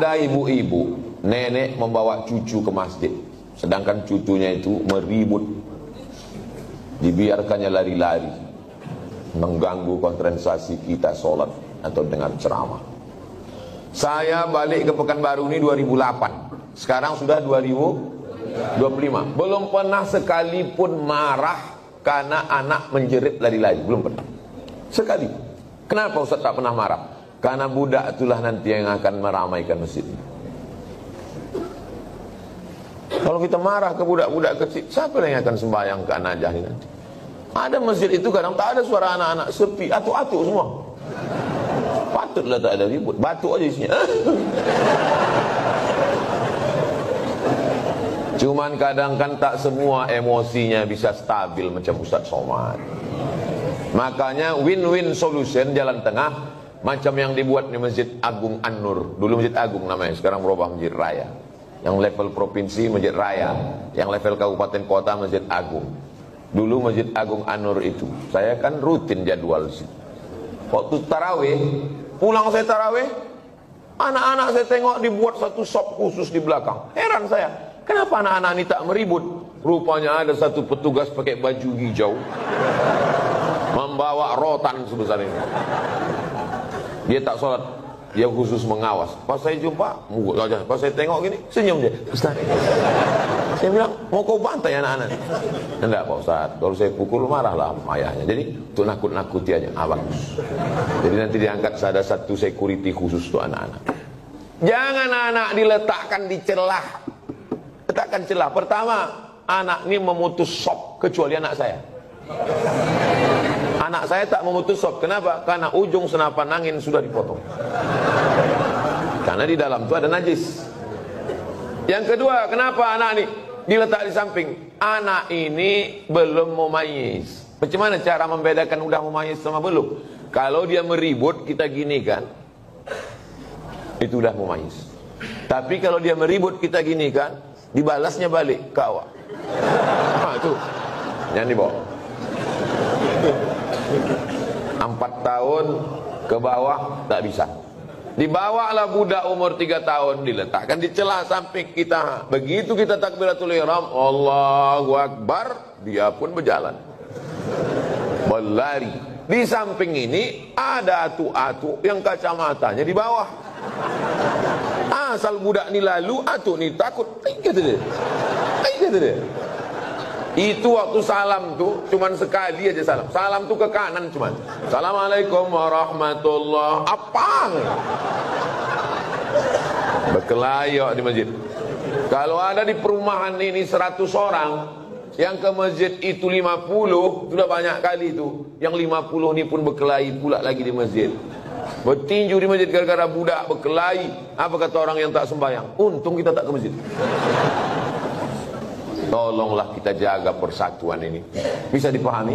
Ada ibu-ibu, nenek membawa cucu ke masjid, sedangkan cucunya itu meribut, dibiarkannya lari-lari, mengganggu konsentrasi kita sholat atau dengar ceramah. Saya balik ke Pekanbaru ini 2008, sekarang sudah 2025, belum pernah sekalipun marah karena anak menjerit lari-lari, belum pernah sekali. Kenapa Ustaz tak pernah marah? Karena budak itulah nanti yang akan meramaikan masjid. Kalau kita marah ke budak-budak kecil, siapa yang akan sembahyang ke anak jahil nanti? Ada masjid itu kadang tak ada suara anak-anak, sepi, atuk-atuk semua. Patutlah tak ada ribut, batuk aja isinya. Cuman kadang kan tak semua emosinya bisa stabil macam Ustaz Somad. Makanya win-win solution, jalan tengah, macam yang dibuat di Masjid Agung An-Nur. Dulu Masjid Agung namanya, sekarang berubah Masjid Raya. Yang level provinsi Masjid Raya, yang level kabupaten kota Masjid Agung. Dulu Masjid Agung An-Nur itu, saya kan rutin jadwal situ. Waktu tarawih, pulang saya tarawih, anak-anak saya tengok dibuat satu sop khusus di belakang. Heran saya, kenapa anak-anak ini tak meribut? Rupanya ada satu petugas pakai baju hijau, membawa rotan sebesar ini. Dia tak sholat, dia khusus mengawas. Pas saya jumpa, pas saya tengok gini, senyum dia. Ustaz, saya bilang, mau kau bantai anak-anak? Enggak Pak Ustaz, kalau saya pukul marahlah ayahnya. Jadi untuk nakut-nakuti aja, bagus. Jadi nanti diangkat ada satu security khusus untuk anak-anak. Jangan anak diletakkan di celah. Letakkan celah. Pertama, anak ini memutus sop, kecuali anak saya. Anak saya tak memutus sop. Kenapa? Karena ujung senapan angin sudah dipotong. Karena di dalam itu ada najis. Yang kedua, kenapa anak ini diletak di samping? Anak ini belum mumayyiz. Bagaimana cara membedakan udah mumayyiz sama belum? Kalau dia meribut, kita gini kan, itu udah mumayyiz. Tapi kalau dia meribut, kita gini kan, dibalasnya balik ke awak. Nah, itu yang dibawa 4 tahun ke bawah tak bisa. Dibawalah budak umur 3 tahun, diletakkan di celah samping kita. Begitu kita takbiratul ihram, Allahu Akbar, dia pun berjalan, berlari. Di samping ini ada atu-atu yang kacamatanya di bawah. Asal budak ni lalu, atu ni takut. Kata dia. Kata dia. Itu waktu salam tuh cuman sekali aja salam. Salam tuh ke kanan cuman. Assalamualaikum warahmatullah. Apa? Berkelayok di masjid. Kalau ada di perumahan ini 100 orang, yang ke masjid itu 50, sudah banyak kali itu. Yang 50 ini pun berkelahi pula lagi di masjid. Bertinju di masjid gara-gara budak berkelahi. Apa kata orang yang tak sembahyang? Untung kita tak ke masjid. Tolonglah kita jaga persatuan ini. Bisa dipahami?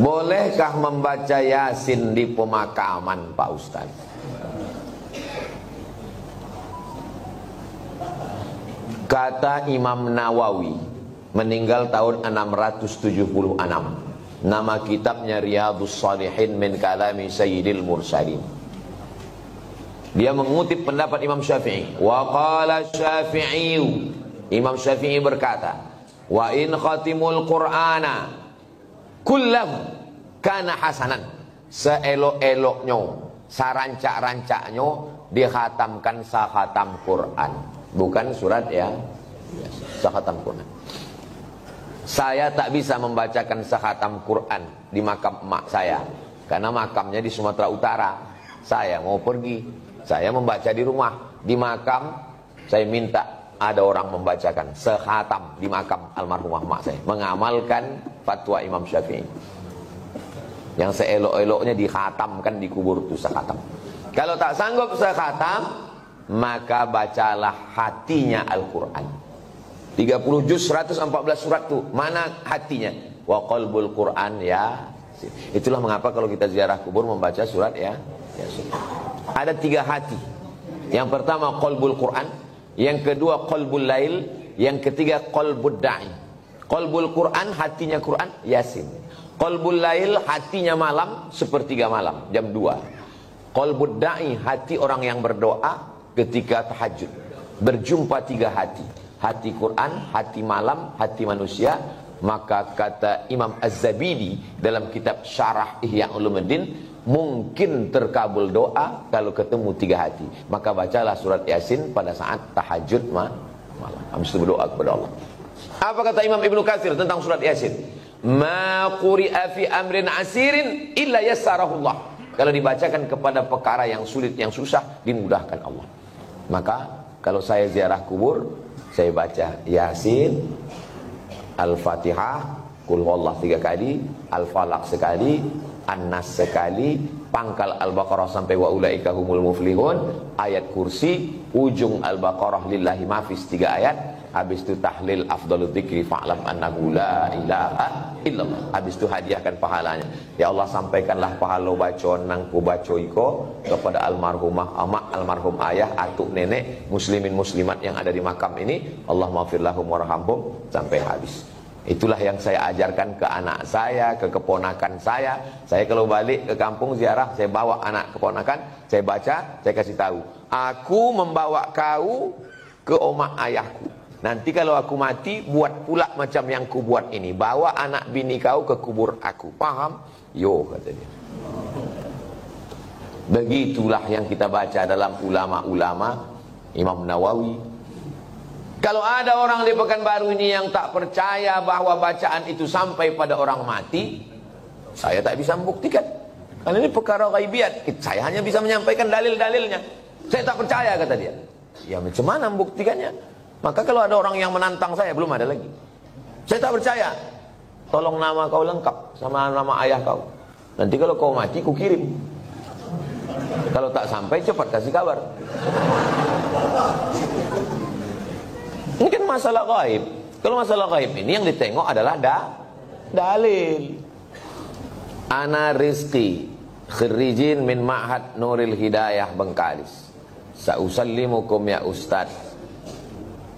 Bolehkah membaca Yasin di pemakaman, Pak Ustaz? Kata Imam Nawawi, meninggal tahun 676. Nama kitabnya Riyadhus Shalihin min kalami Sayyidil Mursalin. Dia mengutip pendapat Imam Syafi'i. Wa qala Syafi'i, Imam Syafi'i berkata, wa in khatimul Qur'ana kullahu kana hasanan. Seelok-eloknya, sarancak-rancaknya dikhatamkan sakhatam Quran. Bukan surat ya, sakhatam Quran. Saya tak bisa membacakan sakhatam Quran di makam emak saya, karena makamnya di Sumatera Utara. Saya mau pergi, saya membaca di rumah. Di makam saya minta ada orang membacakan sekhatam di makam almarhumah emak saya, mengamalkan fatwa Imam Syafi'i. Yang seelok-eloknya dikhatamkan di kubur itu sekhatam. Kalau tak sanggup sekhatam, maka bacalah hatinya Al-Quran. 30 juz 114 surat tuh. Mana hatinya? Wa qalbul Quran ya. Itulah mengapa kalau kita ziarah kubur membaca surat ya. Ada 3 hati. Yang pertama qalbul Quran, yang kedua qalbul lail, yang ketiga qalbud da'i. Qalbul Quran hatinya Quran Yasin. Qalbul lail hatinya malam sepertiga malam jam 2. Qalbud da'i, hati orang yang berdoa ketika tahajud. Berjumpa 3 hati. Hati Quran, hati malam, hati manusia. Maka kata Imam Az-Zabidi dalam kitab Syarah Ihya Ulumuddin, mungkin terkabul doa kalau ketemu 3 hati. Maka bacalah surat Yasin pada saat tahajud malam. Habis itu berdoa kepada Allah. Apa kata Imam Ibnu Katsir tentang surat Yasin? Ma quri'a fi amrin asirin illa yassarahullah. Kalau dibacakan kepada perkara yang sulit, yang susah, dimudahkan Allah. Maka kalau saya ziarah kubur, saya baca Yasin, Al-Fatihah, Qul huwallahu 3 kali, Al-Falaq sekali, An-Nas sekali, pangkal Al-Baqarah sampai wa ulaika humul muflihun, ayat kursi, ujung Al-Baqarah lillahi mafis 3 ayat. Habis itu tahlil afdalul dzikri fa'lam annahu la ilaha illallah. Habis itu hadiahkan pahalanya. Ya Allah, sampaikanlah pahala bacaan nang ku baca iko kepada almarhumah amak, almarhum ayah, atuk nenek, muslimin muslimat yang ada di makam ini. Allah maghfir lahum warhamhum sampai habis. Itulah yang saya ajarkan ke anak saya, ke keponakan saya. Saya kalau balik ke kampung ziarah, saya bawa anak keponakan, saya baca, saya kasih tahu. Aku membawa kau ke omak ayahku. Nanti kalau aku mati, buat pula macam yang ku buat ini. Bawa anak bini kau ke kubur aku. Paham? Yo, kata dia. Begitulah yang kita baca dalam ulama-ulama Imam Nawawi. Kalau ada orang di Pekanbaru ini yang tak percaya bahwa bacaan itu sampai pada orang mati, saya tak bisa membuktikan. Karena ini perkara ghaibiat. Saya hanya bisa menyampaikan dalil-dalilnya. Saya tak percaya, kata dia. Ya macam mana membuktikannya? Maka kalau ada orang yang menantang saya, belum ada lagi. Saya tak percaya. Tolong nama kau lengkap sama nama ayah kau. Nanti kalau kau mati, ku kirim. Kalau tak sampai, cepat kasih kabar. Ini kan masalah gaib. Kalau masalah gaib ini yang ditengok adalah dalil. Ana Rizki, khirijin min Ma'had Nuril Hidayah Bengkalis. Sa'usallimukum ya Ustadz.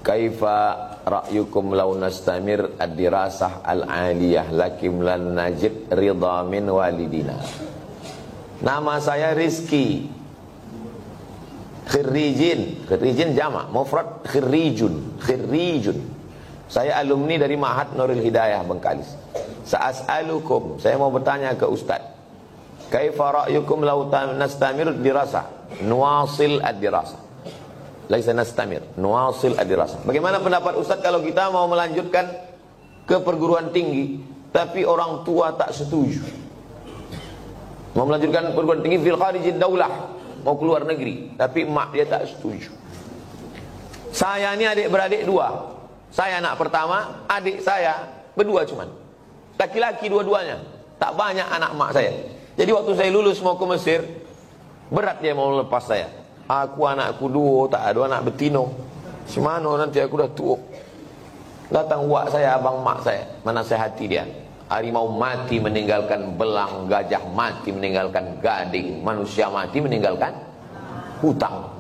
Kaifa ra'yukum law nastamir ad-dirasah al-aliyah lakim lan najid ridha min walidina. Nama saya Rizki. Khirijin, khirijin jamak, mufrad khirijun, khirijun. Saya alumni dari Ma'had Nurul Hidayah Bengkalis. Sa'as'alukum, saya mau bertanya ke Ustaz. Kaifa ra'yukum law nastamir ad-dirasah, nuwasil ad-dirasah. Laisa nastamir, nuwasil ad-dirasah. Bagaimana pendapat Ustaz kalau kita mau melanjutkan ke perguruan tinggi tapi orang tua tak setuju? Mau melanjutkan perguruan tinggi fil kharijid daulah, mau keluar negeri, tapi mak dia tak setuju. Saya ini adik-beradik 2. Saya anak pertama, adik saya berdua cuman. Laki-laki dua-duanya. Tak banyak anak mak saya. Jadi waktu saya lulus mau ke Mesir, berat dia mau lepas saya. Aku anakku 2, tak ada anak betino. Semana nanti aku dah tua. Datang wak saya, abang mak saya, menasihati dia. Harimau mati meninggalkan belang, gajah mati meninggalkan gading, manusia mati meninggalkan hutang.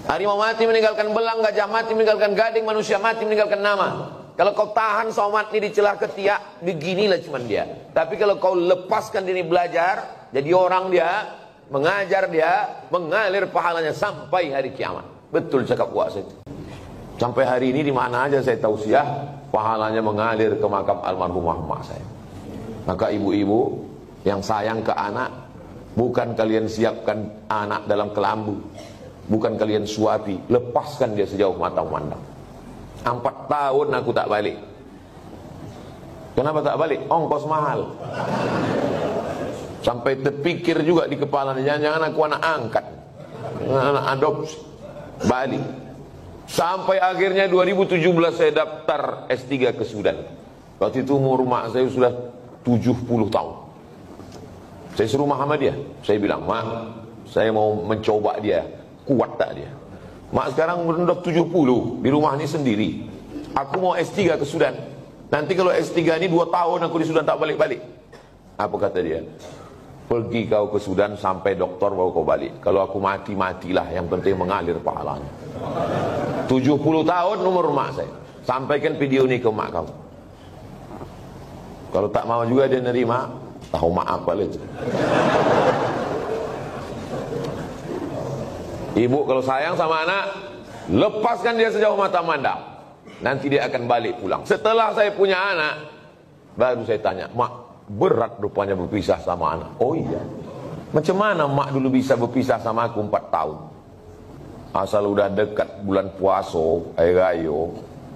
Harimau mati meninggalkan belang, gajah mati meninggalkan gading, manusia mati meninggalkan nama. Kalau kau tahan somat ini di celah ketiak, beginilah cuman dia. Tapi kalau kau lepaskan diri belajar, jadi orang dia, mengajar dia, mengalir pahalanya sampai hari kiamat. Betul cakap puasa itu. Sampai hari ini di mana aja saya tausiah, pahalanya mengalir ke makam almarhumah mak saya. Maka ibu-ibu yang sayang ke anak, bukan kalian siapkan anak dalam kelambu, bukan kalian suapi, lepaskan dia sejauh mata memandang. 4 tahun aku tak balik. Kenapa tak balik? Ongkos mahal. Sampai terpikir juga di kepala, jangan-jangan aku anak angkat, anak adopsi. Balik. Sampai akhirnya 2017 saya daftar S3 ke Sudan. Waktu itu umur mak saya sudah 70 tahun. Saya suruh Muhammadiyah. Saya bilang, mak, saya mau mencoba dia, kuat tak dia. Mak sekarang sudah 70, di rumah ini sendiri. Aku mau S3 ke Sudan. Nanti kalau S3 ini 2 tahun aku di Sudan tak balik-balik. Apa kata dia? Pergi kau ke Sudan sampai doktor baru kau balik. Kalau aku mati, matilah, yang penting mengalir pahalanya. 70 tahun umur mak saya. Sampaikan video ini ke mak kau. Kalau tak mau juga dia nerima, Tahu maaf kali itu. Ibu kalau sayang sama anak, lepaskan dia sejauh mata mandang. Nanti dia akan balik pulang. Setelah saya punya anak, baru saya tanya, mak, berat rupanya berpisah sama anak. Oh iya. Macam mana mak dulu bisa berpisah sama aku 4 tahun? Asal udah dekat bulan puasa, hari raya,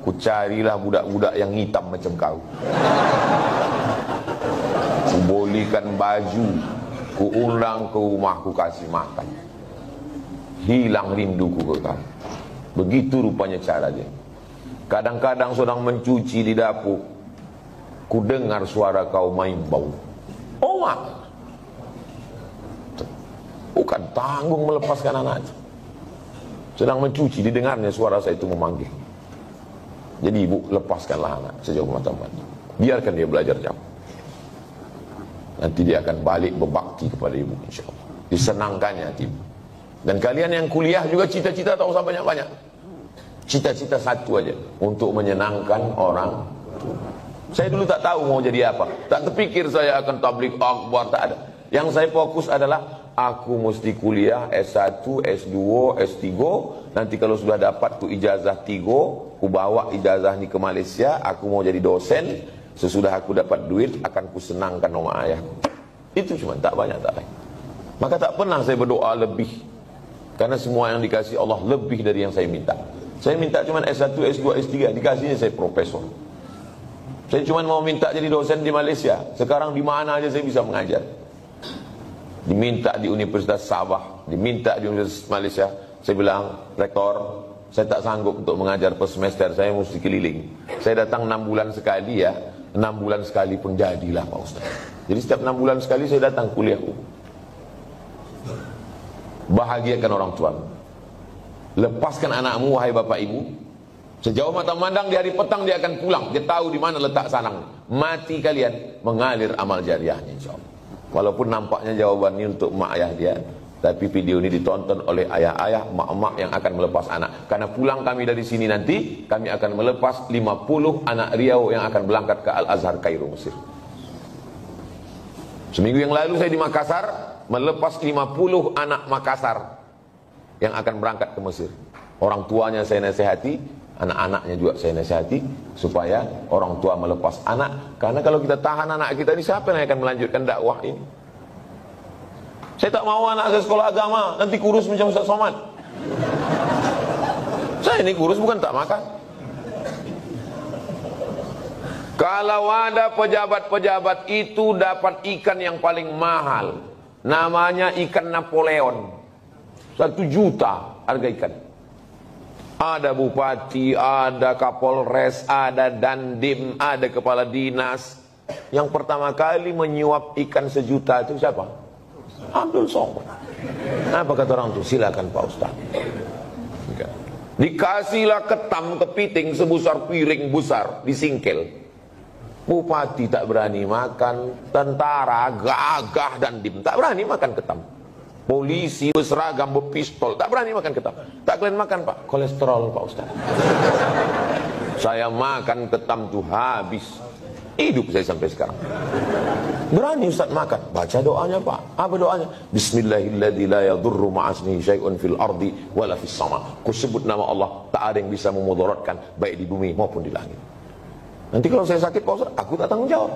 ku carilah budak-budak yang hitam macam kau. Ku bolikan baju, ku undang ke rumah, ku kasih makan. Hilang rinduku ke kamu. Begitu rupanya cara dia. Kadang-kadang sedang mencuci di dapur, ku dengar suara kau main bau. Oh mak, bukan tanggung melepaskan anak itu. Sedang mencuci, didengarnya suara saya itu memanggil. Jadi ibu, lepaskanlah anak sejauh mata mandang. Biarkan dia belajar jauh. Nanti dia akan balik berbakti kepada ibu, insyaAllah. Disenangkannya hati ibu. Dan kalian yang kuliah juga cita-cita tak usah banyak-banyak. Cita-cita satu aja, untuk menyenangkan orang tua. Saya dulu tak tahu mau jadi apa. Tak terpikir saya akan tabligh akbar, tak ada. Yang saya fokus adalah aku mesti kuliah S1, S2, S3. Nanti kalau sudah dapat tu ijazah 3, ku bawa ijazah ni ke Malaysia, aku mau jadi dosen. Sesudah aku dapat duit, akan ku senangkan rumah ayahku. Itu cuma, tak banyak, tak lain. Maka tak pernah saya berdoa lebih. Karena semua yang dikasih Allah lebih dari yang saya minta. Saya minta cuma S1, S2, S3, dikasihnya saya profesor. Saya cuma mau minta jadi dosen di Malaysia. Sekarang di mana aja saya bisa mengajar. Diminta di Universitas Sabah, diminta di Universitas Malaysia. Saya bilang, rektor, saya tak sanggup untuk mengajar per semester, saya mesti keliling. Saya datang 6 bulan sekali ya, 6 bulan sekali pun jadilah Pak Ustaz. Jadi setiap 6 bulan sekali saya datang kuliah. Bahagiakan orang tua. Lepaskan anakmu, wahai bapak ibu. Sejauh mata mandang di hari petang dia akan pulang. Dia tahu di mana letak sarang. Mati kalian, mengalir amal jariahnya insyaAllah. Walaupun nampaknya jawaban ini untuk mak ayah dia, tapi video ini ditonton oleh ayah-ayah, mak-mak yang akan melepas anak. Karena pulang kami dari sini nanti, kami akan melepas 50 anak Riau yang akan berangkat ke Al-Azhar Kairo, Mesir. Seminggu yang lalu saya di Makassar, melepas 50 anak Makassar yang akan berangkat ke Mesir. Orang tuanya saya nasihati, anak-anaknya juga saya nasihati, supaya orang tua melepas anak. Karena kalau kita tahan anak kita ini, siapa yang akan melanjutkan dakwah ini? Saya tak mau anak saya sekolah agama, nanti kurus macam Ustaz Somad. Saya ini kurus bukan tak makan. Kalau ada pejabat-pejabat itu dapat ikan yang paling mahal, namanya ikan Napoleon, 1 juta harga ikan. Ada bupati, ada kapolres, ada dandim, ada kepala dinas. Yang pertama kali menyuap ikan 1 juta itu siapa? Abdul Somad. Apa kata orang itu? Silakan Pak Ustaz. Dikasihlah ketam kepiting sebesar piring besar, disingkel. Bupati tak berani makan, tentara gagah dan dim tak berani makan ketam. Polisi berseragam berpistol tak berani makan ketam. Tak kalian makan Pak, kolesterol Pak Ustaz. Saya makan ketam tuh habis. Hidup saya sampai sekarang. Berani Ustaz makan, baca doanya Pak. Apa doanya? Bismillahilladzi la yadurru ma'asmihi syai'un fil ardi wala fis sama. Ku sebut nama Allah, tak ada yang bisa memudaratkan baik di bumi maupun di langit. Nanti kalau saya sakit Pak Ustaz, aku tak tanggung jawab.